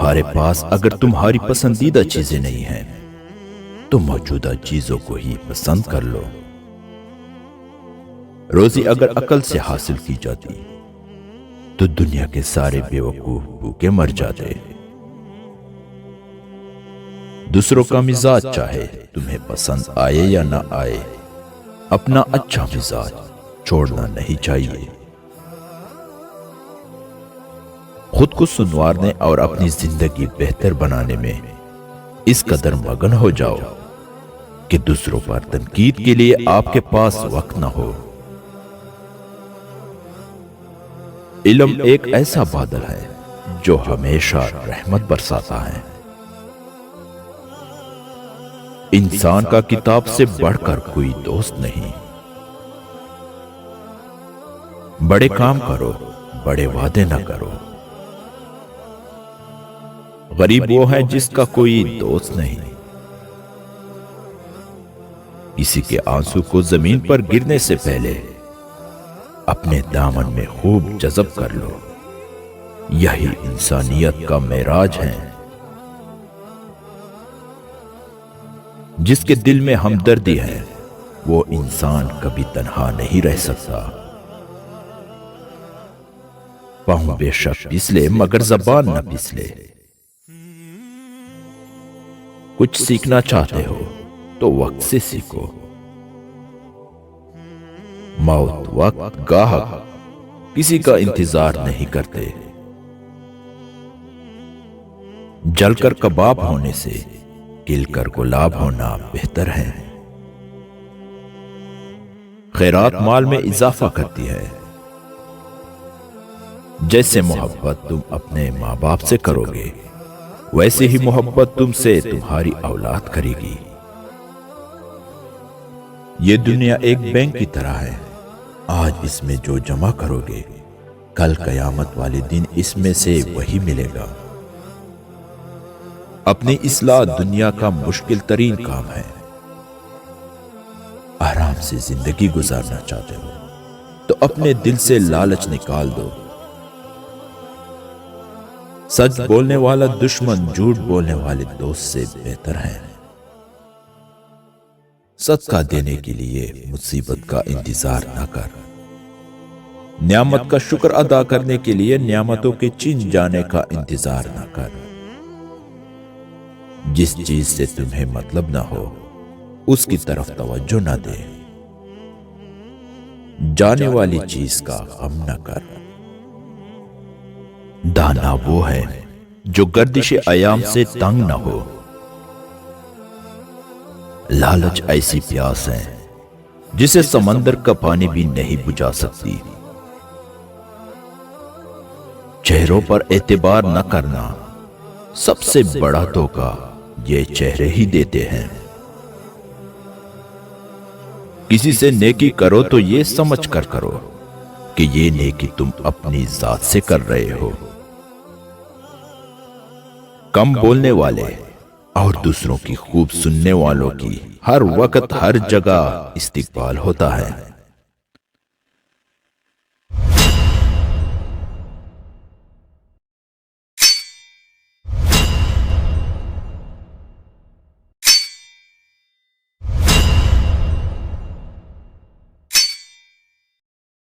تمہارے پاس اگر تمہاری پسندیدہ چیزیں نہیں ہیں تو موجودہ چیزوں کو ہی پسند کر لو۔ روزی اگر عقل سے حاصل کی جاتی تو دنیا کے سارے بیوقوف بھوکے مر جاتے۔ دوسروں کا مزاج چاہے تمہیں پسند آئے یا نہ آئے، اپنا اچھا مزاج چھوڑنا نہیں چاہیے۔ خود کو سنوارنے اور اپنی زندگی بہتر بنانے میں اس قدر مگن ہو جاؤ کہ دوسروں پر تنقید کے لیے آپ کے پاس وقت نہ ہو۔ علم ایک ایسا بادل ہے جو ہمیشہ رحمت برساتا ہے۔ انسان کا کتاب سے بڑھ کر کوئی دوست نہیں۔ بڑے کام کرو، بڑے وعدے نہ کرو۔ غریب وہ ہے جس کا کوئی دوست نہیں۔ کسی کے آنسو کو زمین پر گرنے سے پہلے اپنے دامن میں خوب جذب کر لو۔ یہی انسانیت کا معراج ہے۔ جس کے دل میں ہمدردی ہے وہ انسان کبھی تنہا نہیں رہ سکتا۔ پاؤں بے شک پسلے مگر زبان نہ پسلے۔ کچھ سیکھنا چاہتے ہو تو وقت سے سیکھو۔ موت، وقت، گاہک کسی کا انتظار نہیں کرتے۔ جل کر کباب ہونے سے گل کر گلاب ہونا بہتر ہے۔ خیرات مال میں اضافہ کرتی ہے۔ جیسے محبت تم اپنے ماں باپ سے کرو گے ویسے ہی محبت تم سے تمہاری اولاد کرے گی۔ یہ دنیا ایک بینک کی طرح ہے، آج اس میں جو جمع کرو گے کل قیامت والے دن اس میں سے وہی ملے گا۔ اپنی اصلاح دنیا کا مشکل ترین کام ہے۔ آرام سے زندگی گزارنا چاہتے ہو تو اپنے دل سے لالچ نکال دو۔ سچ بولنے والا دشمن جھوٹ بولنے والے دوست سے بہتر ہے۔ صدقہ دینے کے لیے مصیبت کا انتظار نہ کر۔ نعمت کا شکر ادا کرنے کے لیے نعمتوں کے چھن جانے کا انتظار نہ کر۔ جس چیز سے تمہیں مطلب نہ ہو اس کی طرف توجہ نہ دے۔ جانے والی چیز کا غم نہ کر۔ دانا وہ ہے جو گردش ایام سے تنگ نہ ہو۔ لالچ ایسی پیاس ہے جسے سمندر کا پانی بھی نہیں بجھا سکتی۔ چہروں پر اعتبار نہ کرنا، سب سے بڑا دھوکہ یہ چہرے ہی دیتے ہیں۔ کسی سے نیکی کرو تو یہ سمجھ کر کرو کہ یہ نیکی تم اپنی ذات سے کر رہے ہو۔ کم بولنے والے اور دوسروں کی خوب سننے والوں کی ہر وقت ہر جگہ استقبال ہوتا ہے۔